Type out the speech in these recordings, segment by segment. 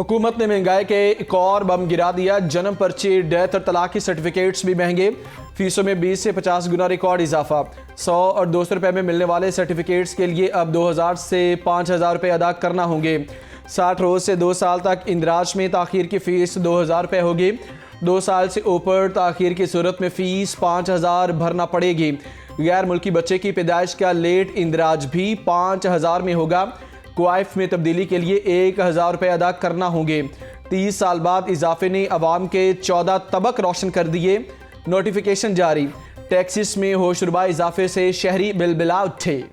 हुकूमत ने महंगाई के एक और बम गिरा दिया। जन्म पर्ची, डेथ और तलाक के सर्टिफिकेट्स भी महंगे। फीसों में 20 से 50 गुना रिकॉर्ड इजाफा। 100 और 200 रुपए में मिलने वाले सर्टिफिकेट्स के लिए अब 2000 से 5000 रुपए अदा करना होंगे। 60 रोज से 2 साल तक इंदराज में ताखीर की फीस 2000 रुपए होगी। 2 साल से ऊपर ताखीर की सूरत में फीस 5000 भरना पड़ेगी। गैर मुल्की बच्चे की पैदाइश का लेट इंदराज भी 5000 में होगा। क्वाइफ में तब्दीली के लिए 1000 रुपए अदा करना होंगे। 30 साल बाद इजाफे ने अवाम के 14 तबक रोशन कर दिए। नोटिफिकेशन जारी। टैक्सेस में होशरुबा इजाफे से शहरी बिलबिला उठे।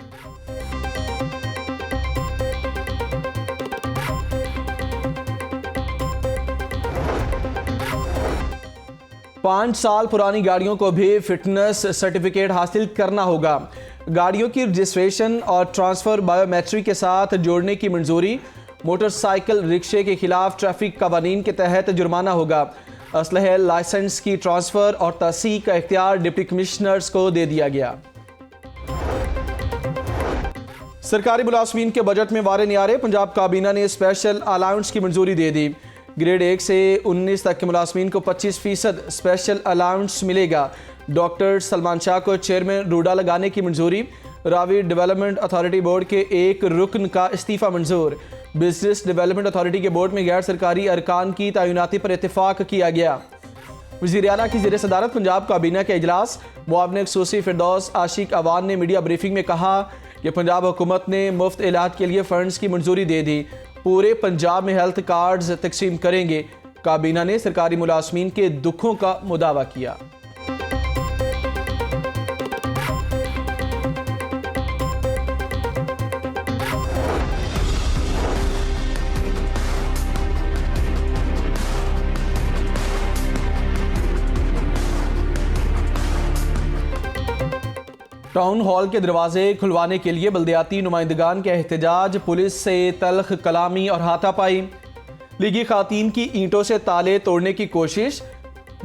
पाँच साल पुरानी गाड़ियों को भी फिटनेस सर्टिफिकेट हासिल करना होगा। गाड़ियों की रजिस्ट्रेशन और ट्रांसफर बायोमेट्रिक के साथ जोड़ने की मंजूरी। मोटरसाइकिल रिक्शे के खिलाफ ट्रैफिक कवानीन के तहत जुर्माना होगा। असलहे लाइसेंस की ट्रांसफर और तसीह का इख्तियार डिप्टी कमिश्नर्स को दे दिया गया। सरकारी मुलाजमीन के बजट में वारे न्यारे। पंजाब काबीना ने स्पेशल अलाउंस की मंजूरी दे दी। ग्रेड 1 से 19 तक के मुलाजमीन को 25% स्पेशल अलाउंस मिलेगा। डॉक्टर सलमान शाह को चेयरमैन रूडा लगाने की मंजूरी। रावी डेवलपमेंट अथॉरिटी बोर्ड के एक रुकन का इस्तीफा मंजूर। बिजनेस डेवलपमेंट अथॉरिटी के बोर्ड में गैर सरकारी अरकान की तैनाती पर इत्तेफाक किया गया। वज़ीर आला की ज़ेर सदारत पंजाब काबीना के इजलास। मुआविन ख़ुसूसी फिरदौस आशिक अवान ने मीडिया ब्रीफिंग में कहा कि पंजाब हुकूमत ने मुफ्त इलाज के लिए फंड्स की मंजूरी दे दी। पूरे पंजाब में हेल्थ कार्ड्स तकसीम करेंगे। काबीना ने सरकारी मुलाजमीन के दुखों का मुदावा किया। टाउन हॉल के दरवाजे खुलवाने के लिए बल्दियाती नुमाइंदगान के एहतजाज। पुलिस से तल्ख कलामी और हाथापाई। लीगी खातीन की ईंटों से ताले तोड़ने की कोशिश।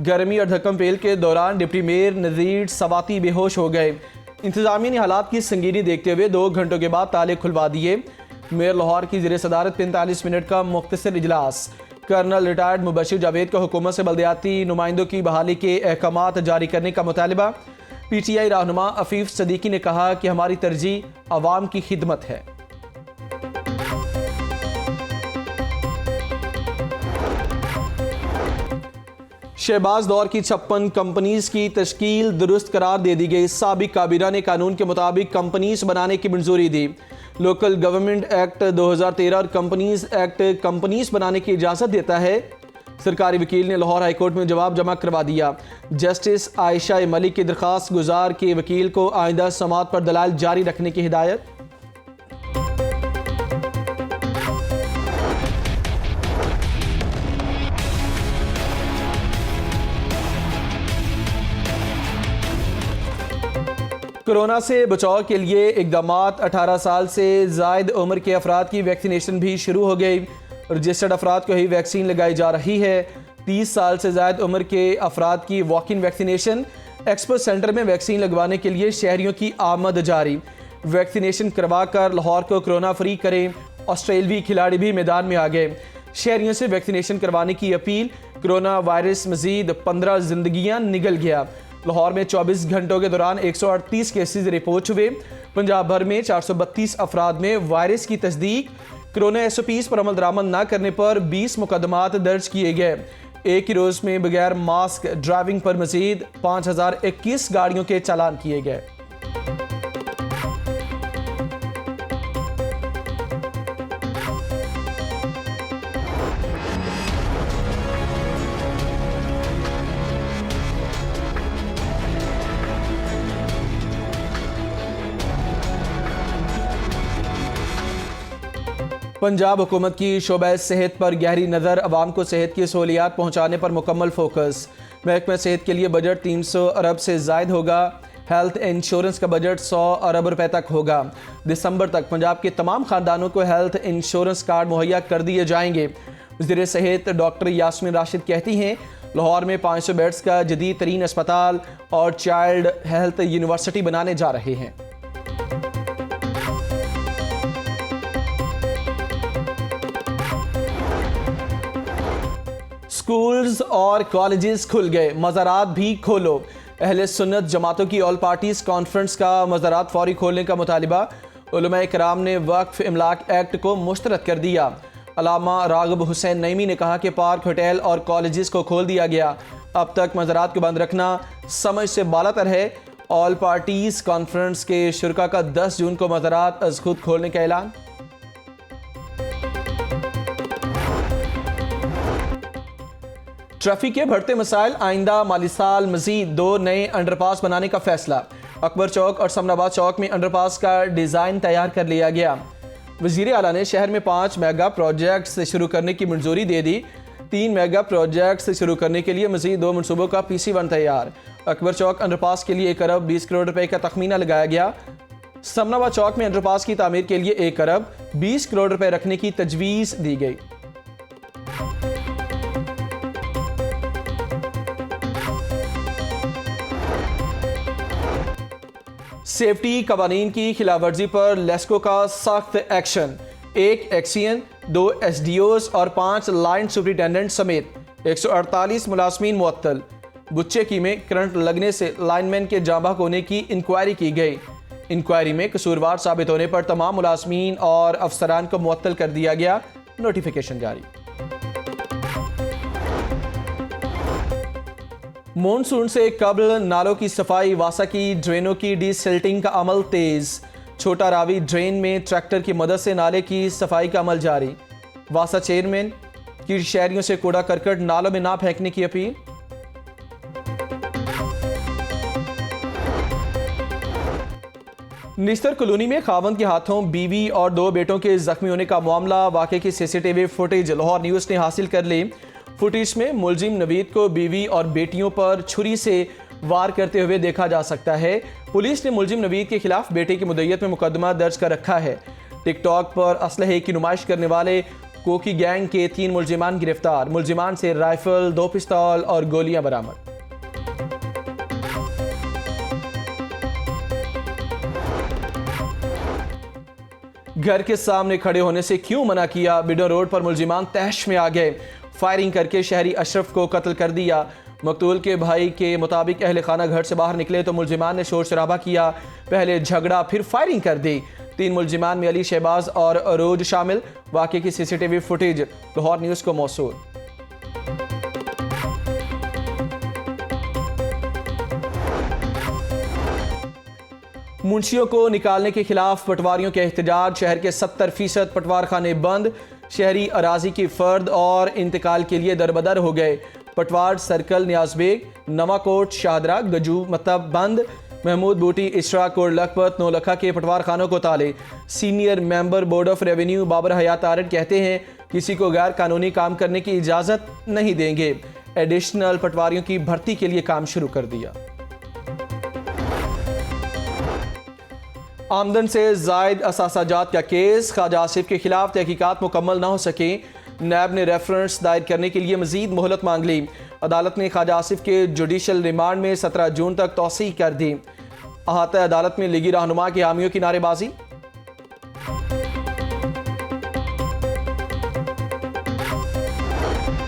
गर्मी और धक्कम पेल के दौरान डिप्टी मेयर नज़ीर सवाती बेहोश हो गए। इंतजामिया ने हालात की संगीनी देखते हुए 2 घंटों के बाद ताले खुलवा दिए। मेयर लाहौर की ज़ेर सदारत 45 मिनट का मुख्तसर इजलास। कर्नल रिटायर्ड मुबशिर जावेद को हुकूमत से बल्दियाती नुमाइंदों की बहाली के अहकामात जारी करने का मुतालिबा। PTI रहनुमा अफीफ सदीकी ने कहा कि हमारी तरजीह अवाम की खिदमत है। शहबाज दौर की 56 कंपनीज की तश्कील दुरुस्त करार दे दी गई। साबिक काबीना ने कानून के मुताबिक कंपनीज बनाने की मंजूरी दी। लोकल गवर्नमेंट एक्ट 2013 और कंपनीज एक्ट कंपनीज बनाने की इजाज़त देता है। सरकारी वकील ने लाहौर हाईकोर्ट में जवाब जमा करवा दिया। जस्टिस आयशा मलिक की दरख्वास्त गुजार के वकील को आइंदा समाअत पर दलाल जारी रखने की हिदायत। कोरोना से बचाव के लिए इक़दामात। 18 साल से ज़ायद उम्र के अफराद की वैक्सीनेशन भी शुरू हो गई। रजिस्टर्ड अफराद को ही वैक्सीन लगाई जा रही है। 30 साल से ज़ायद उम्र के अफराद की walk in vaccination. Expo centre में वैक्सीन लगवाने के लिए शहरियों की आमद जारी। वैक्सीनेशन करवा कर लाहौर को कोरोना फ्री करें। ऑस्ट्रेलवी खिलाड़ी भी मैदान में आ गए। शहरियों से वैक्सीनेशन करवाने की अपील। कोरोना वायरस मजीद 15 जिंदगियां निगल गया। लाहौर में 24 घंटों के दौरान 138 केसेज रिपोर्ट हुए। पंजाब भर में 432 अफराद में वायरस की तस्दीक। कोरोना SOPs पर अमल दरामद न करने पर 20 मुकदमात दर्ज किए गए। एक ही रोज में बगैर मास्क ड्राइविंग पर मजीद 5021 गाड़ियों के चालान किए गए। पंजाब हुकूमत की शोबा सेहत पर गहरी नज़र। अवाम को सेहत की सहूलियात पहुँचाने पर मुकम्मल फोकस। महकमा सेहत के लिए बजट 300 अरब से ज़ायद होगा। हेल्थ इंश्योरेंस का बजट 100 अरब रुपए तक होगा। दिसंबर तक पंजाब के तमाम खानदानों को हेल्थ इंश्योरेंस कार्ड मुहैया कर दिए जाएंगे। वज़ीर सेहत डॉक्टर यास्मीन राशिद कहती हैं लाहौर में 500 बेड्स का जदीद तरीन अस्पताल और चाइल्ड हेल्थ यूनिवर्सिटी बनाने जा रहे हैं। स्कूल्स और कॉलेजेस खुल गए, मज़ारात भी खोलो। अहले सुन्नत जमातों की ऑल पार्टीज कॉन्फ्रेंस का मज़ारात फौरी खोलने का मुतालिबा। उलमाए कराम ने वक्फ इमलाक एक्ट को मुस्तरद कर दिया। अल्लामा राग़िब हुसैन नईमी ने कहा कि पार्क, होटल और कॉलेजेस को खोल दिया गया। अब तक मज़ारात को बंद रखना समझ से बालातर है। ऑल पार्टीज कॉन्फ्रेंस के शुरका का 10 जून को मज़ारात अज़ खुद खोलने का ऐलान। ट्रैफिक के बढ़ते मसाइल, आइंदा माली साल मजीद 2 नए अंडरपास बनाने का फैसला। अकबर चौक और समनाबाद चौक में अंडरपास का डिज़ाइन तैयार कर लिया गया। वज़ीर आला ने शहर में 5 मेगा प्रोजेक्ट्स शुरू करने की मंजूरी दे दी। 3 मेगा प्रोजेक्ट्स शुरू करने के लिए मजीद 2 मनसूबों का PC1 तैयार। अकबर चौक अंडरपास के लिए 1 अरब 20 करोड़ रुपए का तखमीना लगाया गया। समनाबाद चौक में अंडरपास की तामीर के लिए 1 अरब 20 करोड़ रुपए रखने की तजवीज़ दी गई। सेफ्टी कवानीन की खिलाफवर्जी पर लेस्को का सख्त एक्शन। 1 एक्सीएन, 2 SDOs और 5 लाइन सुपरिटेंडेंट समेत 148 मुलाजमीन मुअत्तल। बुच्चेकी में करंट लगने से लाइनमैन के जांबाक होने की इंक्वायरी की गई। इंक्वायरी में कसूरवार साबित होने पर तमाम मुलाजमीन और अफसरान को मुअत्तल कर दिया गया। नोटिफिकेशन जारी। मॉनसून से कबल नालों की सफाई, वासा की ड्रेनों की डीसिल्टिंग का अमल तेज। छोटा रावी ड्रेन में ट्रैक्टर की मदद से नाले की सफाई का अमल जारी। वासा चेयरमैन की शहरियों से कूड़ा करकट नालों में ना फेंकने की अपील। निस्तर कॉलोनी में खावंद के हाथों बीवी और 2 बेटों के जख्मी होने का मामला। वाकई की CCTV फुटेज लाहौर न्यूज़ ने हासिल कर ली। फुटेज में मुलजिम नवीद को बीवी और बेटियों पर छुरी से वार करते हुए देखा जा सकता है। पुलिस ने मुलजिम नवीद के खिलाफ बेटे की मुद्दइयत में मुकदमा दर्ज कर रखा है। टिकटॉक पर असलहे की नुमाइश करने वाले कोकी गैंग के 3 मुलजिमान गिरफ्तार। मुलजिमान से राइफल, 2 पिस्तौल और गोलियां बरामद। घर के सामने खड़े होने से क्यों मना किया? बिडो रोड पर मुलजिमान तहश में आ गए। फायरिंग करके शहरी अशरफ को कत्ल कर दिया। मकतूल के भाई के मुताबिक अहले खाना घर से बाहर निकले तो मुलजिमान ने शोर शराबा किया। पहले झगड़ा फिर फायरिंग कर दी। 3 मुलजिमान में अली, शहबाज और अरोज शामिल। वाकई की CCTV फुटेज लाहौर न्यूज़ को मौसूल। मुंशियों को निकालने के खिलाफ पटवारियों के एहतजाज। शहर के 70% पटवार खाने बंद। शहरी अराजी की फर्द और इंतकाल के लिए दरबदर हो गए। पटवार सर्कल, नियाजबेग, नवाकोट, शाहदरा, गजू मतलब बंद। महमूद बूटी, इसरा कोट, लखपत, नौलखा के पटवार खानों को ताले। Senior member board of revenue Babar Hayat आरड कहते हैं किसी को गैर कानूनी काम करने की इजाज़त नहीं देंगे। एडिशनल पटवारियों की भर्ती के लिए काम शुरू कर दिया। आमदन से जायद असासाजात का केस। ख्वाजा आसिफ के खिलाफ तहकीकात मुकम्मल न हो सके। नैब ने रेफरेंस दायर करने के लिए मजीद मोहलत मांग ली। अदालत ने ख्वाजा आसिफ के जुडिशल रिमांड में 17 जून तक तौसीह कर दी। अहाता अदालत में लीगी रहनुमा की हामियों की नारेबाजी।